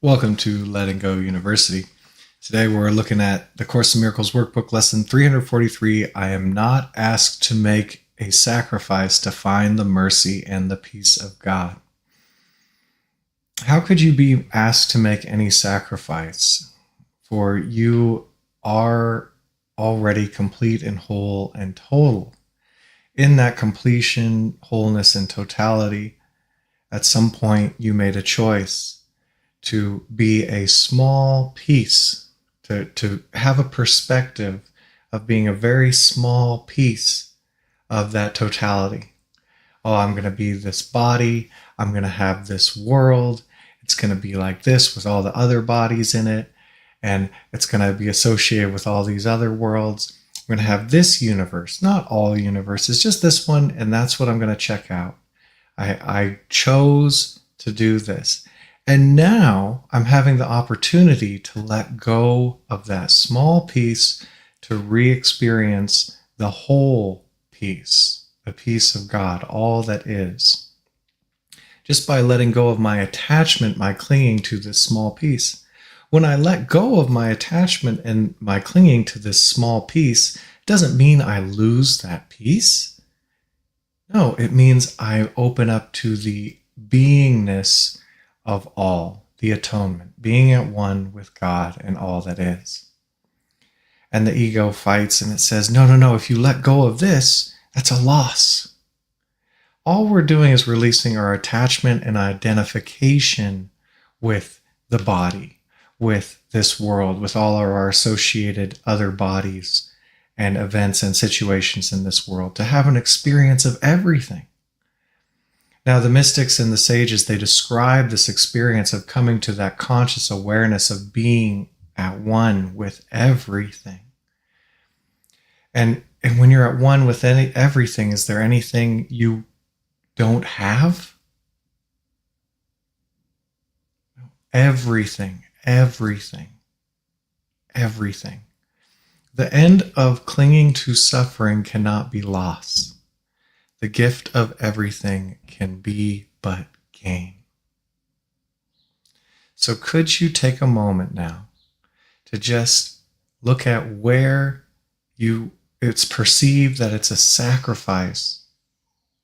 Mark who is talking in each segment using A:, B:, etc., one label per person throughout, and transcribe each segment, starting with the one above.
A: Welcome to Letting Go University. Today we're looking at the Course in Miracles Workbook Lesson 343. I am not asked to make a sacrifice to find the mercy and the peace of God. How could you be asked to make any sacrifice? For you are already complete and whole and total. In that completion, wholeness, and totality, at some point you made a choice to be a small piece, to have a perspective of being a very small piece of that totality. Oh, I'm going to be this body. I'm going to have this world. It's going to be like this with all the other bodies in it. And it's going to be associated with all these other worlds. I'm going to have this universe, not all universes, just this one. And that's what I'm going to check out. I chose to do this. And now I'm having the opportunity to let go of that small piece to re-experience the whole piece, the peace of God, all that is. Just by letting go of my attachment, my clinging to this small piece. When I let go of my attachment and my clinging to this small piece, doesn't mean I lose that piece. No, it means I open up to the beingness of all, the atonement, being at one with God and all that is. And the ego fights and it says, no, if you let go of this, that's a loss. All we're doing is releasing our attachment and identification with the body, with this world, with all of our associated other bodies and events and situations in this world, to have an experience of everything. Now, the mystics and the sages, they describe this experience of coming to that conscious awareness of being at one with everything. And when you're at one with everything, is there anything you don't have? Everything. The end of clinging to suffering cannot be loss. The gift of everything can be but gain. So could you take a moment now to just look at where it's perceived that it's a sacrifice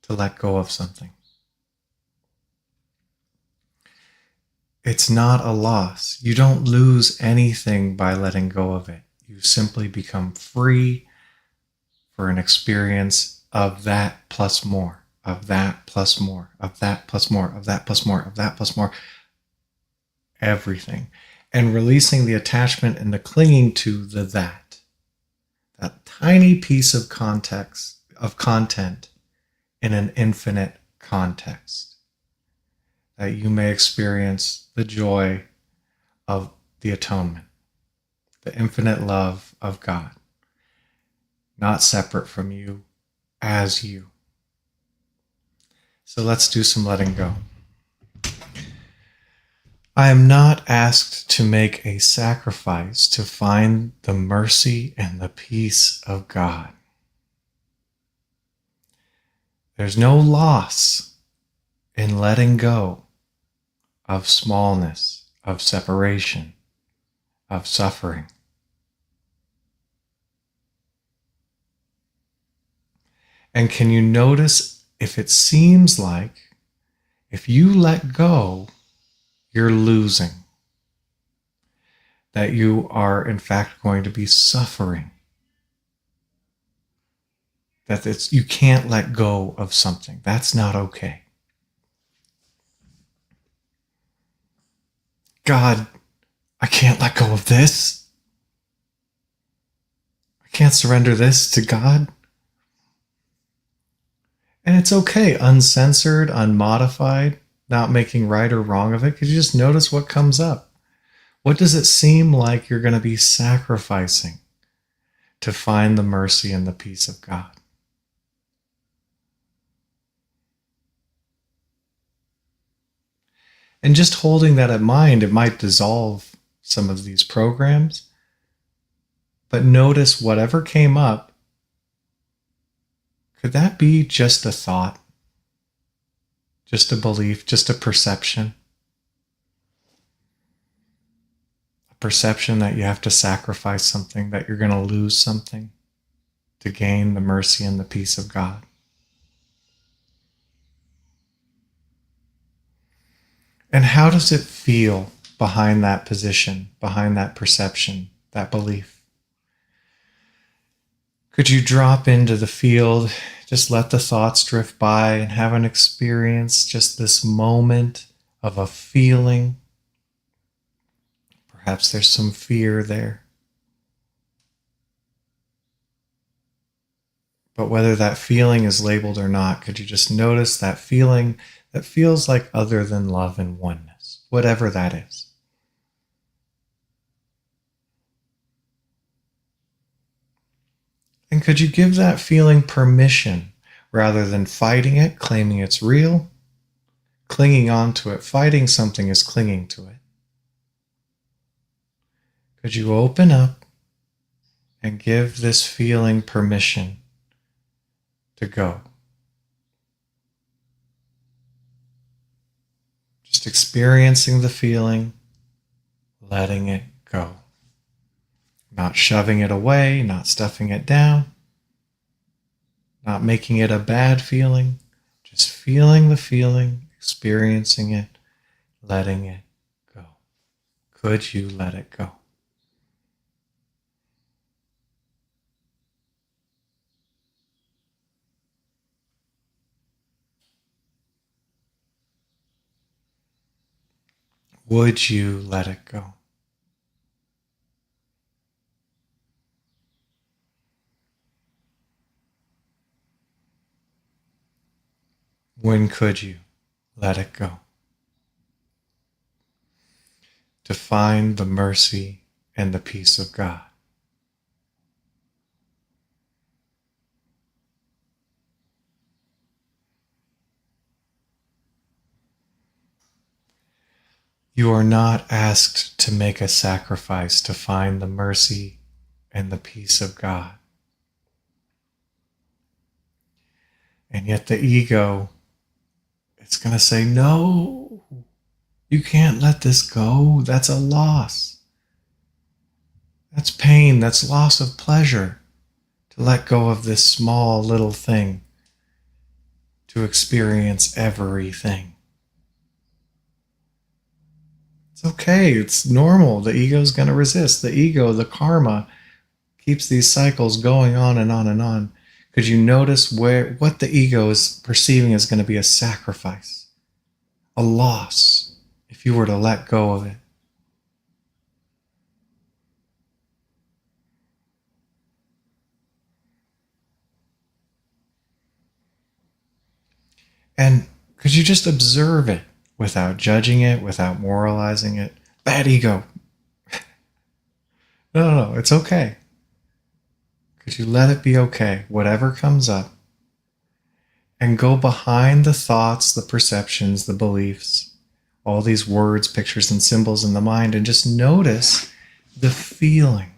A: to let go of something. It's not a loss. You don't lose anything by letting go of it. You simply become free for an experience of that plus more, of that plus more, of that plus more, of that plus more, of that plus more, everything. And releasing the attachment and the clinging to that tiny piece of content in an infinite context, that you may experience the joy of the atonement, the infinite love of God, not separate from you, as you. So let's do some letting go. I am not asked to make a sacrifice to find the mercy and the peace of God. There's no loss in letting go of smallness, of separation, of suffering. And can you notice if it seems like if you let go, you're losing? That you are in fact going to be suffering. That you can't let go of something. That's not okay. God, I can't let go of this. I can't surrender this to God. And it's okay, uncensored, unmodified, not making right or wrong of it, because you just notice what comes up. What does it seem like you're going to be sacrificing to find the mercy and the peace of God? And just holding that in mind, it might dissolve some of these programs, but notice whatever came up. Could that be just a thought? Just a belief, just a perception? perception that you have to sacrifice something, that you're going to lose something to gain the mercy and the peace of God. And how does it feel behind that position, behind that perception, that belief? Could you drop into the field, just let the thoughts drift by and have an experience, just this moment of a feeling? Perhaps there's some fear there. But whether that feeling is labeled or not, could you just notice that feeling that feels like other than love and oneness, whatever that is? And could you give that feeling permission rather than fighting it, claiming it's real, clinging on to it? Fighting something is clinging to it. Could you open up and give this feeling permission to go? Just experiencing the feeling, letting it go. Not shoving it away, not stuffing it down, not making it a bad feeling, just feeling the feeling, experiencing it, letting it go. Could you let it go? Would you let it go? When could you let it go? To find the mercy and the peace of God. You are not asked to make a sacrifice to find the mercy and the peace of God. And yet the ego, it's going to say, no, you can't let this go. That's a loss. That's pain. That's loss of pleasure. To let go of this small little thing, to experience everything. It's okay. It's normal. The ego's going to resist. The ego, the karma, keeps these cycles going on and on and on. Could you notice what the ego is perceiving as going to be a sacrifice, a loss, if you were to let go of it? And could you just observe it without judging it, without moralizing it? Bad ego. No, it's okay. Could you let it be okay, whatever comes up, and go behind the thoughts, the perceptions, the beliefs, all these words, pictures, and symbols in the mind, and just notice the feeling.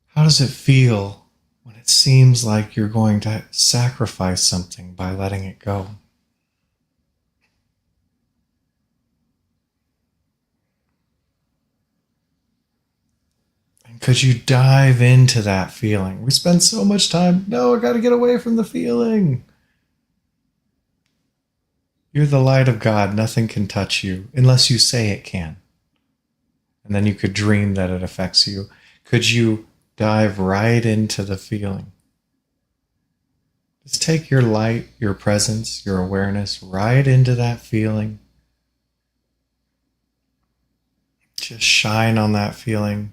A: How does it feel when it seems like you're going to sacrifice something by letting it go? And could you dive into that feeling? We spend so much time, no, I got to get away from the feeling. You're the light of God. Nothing can touch you unless you say it can. And then you could dream that it affects you. Could you dive right into the feeling? Just take your light, your presence, your awareness right into that feeling. Just shine on that feeling.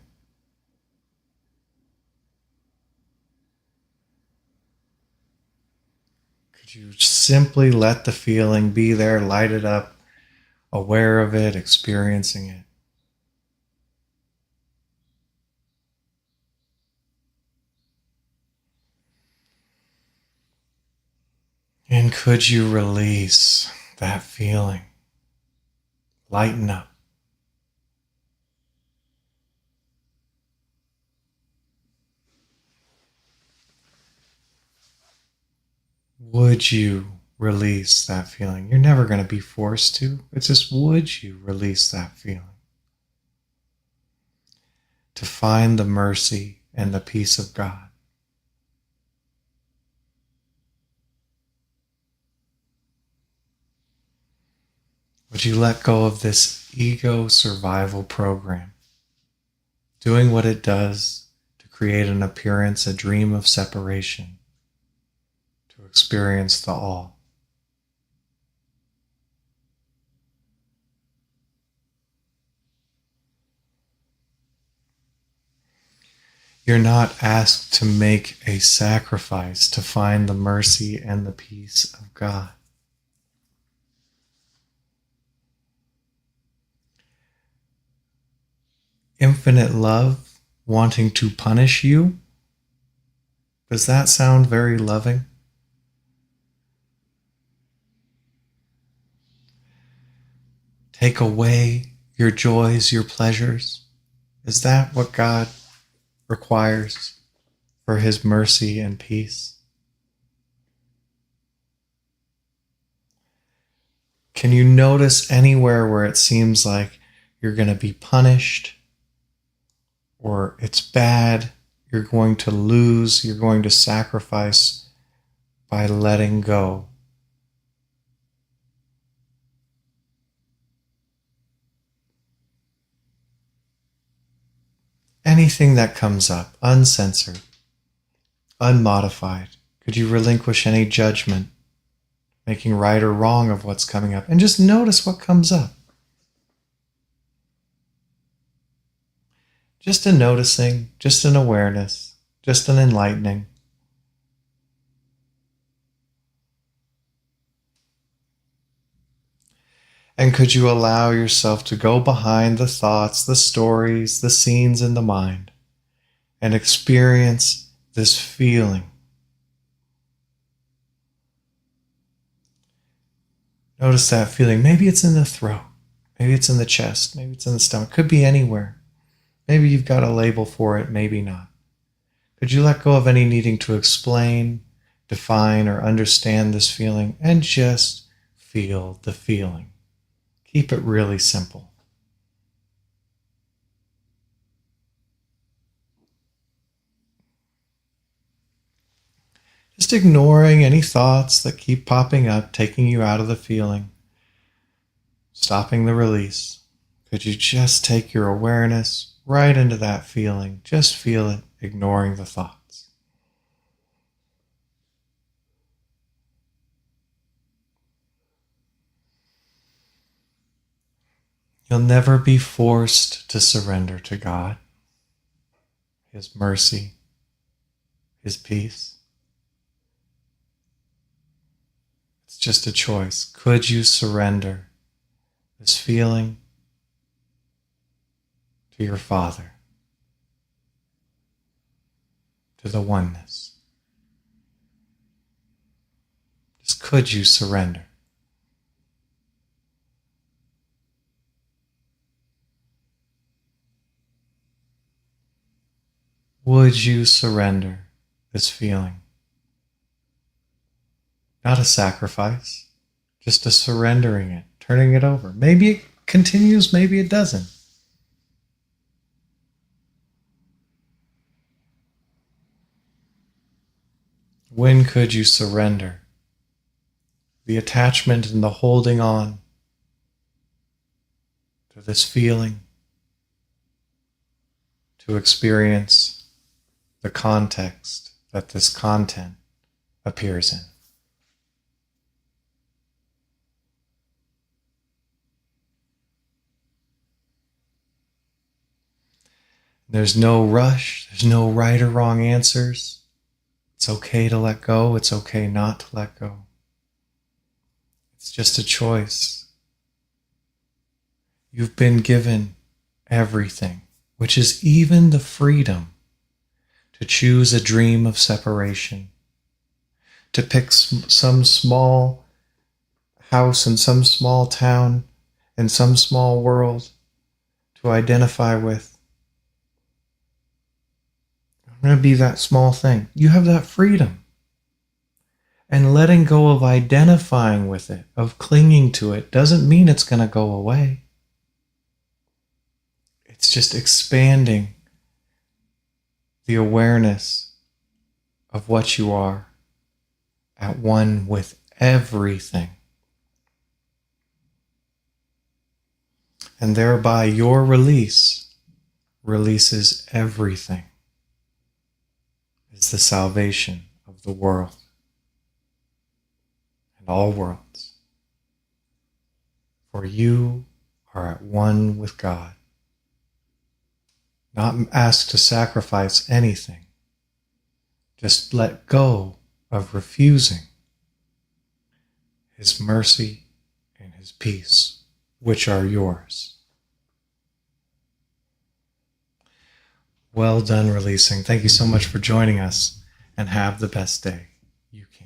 A: Could you simply let the feeling be there, light it up, aware of it, experiencing it? And could you release that feeling? Lighten up. Would you release that feeling? You're never going to be forced to. It's just, would you release that feeling? To find the mercy and the peace of God. Would you let go of this ego survival program, doing what it does to create an appearance, a dream of separation, to experience the all? You're not asked to make a sacrifice to find the mercy and the peace of God. Infinite love wanting to punish you? Does that sound very loving? Take away your joys, your pleasures? Is that what God requires for His mercy and peace? Can you notice anywhere where it seems like you're going to be punished, or it's bad, you're going to lose, you're going to sacrifice by letting go? Anything that comes up, uncensored, unmodified, could you relinquish any judgment, making right or wrong of what's coming up, and just notice what comes up? Just a noticing, just an awareness, just an enlightening. And could you allow yourself to go behind the thoughts, the stories, the scenes in the mind, and experience this feeling? Notice that feeling. Maybe it's in the throat. Maybe it's in the chest. Maybe it's in the stomach. Could be anywhere. Maybe you've got a label for it, maybe not. Could you let go of any needing to explain, define, or understand this feeling and just feel the feeling? Keep it really simple. Just ignoring any thoughts that keep popping up, taking you out of the feeling, stopping the release. Could you just take your awareness right into that feeling? Just feel it, ignoring the thoughts. You'll never be forced to surrender to God, His mercy, His peace. It's just a choice. Could you surrender this feeling to your Father, to the oneness? Just could you surrender? Would you surrender this feeling? Not a sacrifice, just a surrendering it, turning it over. Maybe it continues, maybe it doesn't. When could you surrender the attachment and the holding on to this feeling, to experience the context that this content appears in? There's no rush, there's no right or wrong answers. It's okay to let go, it's okay not to let go. It's just a choice. You've been given everything, which is even the freedom to choose a dream of separation, to pick some small house in some small town, in some small world to identify with. I'm going to be that small thing. You have that freedom. And letting go of identifying with it, of clinging to it, doesn't mean it's going to go away. It's just expanding the awareness of what you are at one with everything. And thereby your release releases everything. It's the salvation of the world and all worlds. For you are at one with God, not asked to sacrifice anything. Just let go of refusing His mercy and His peace, which are yours. Well done releasing. Thank you so much for joining us, and have the best day you can.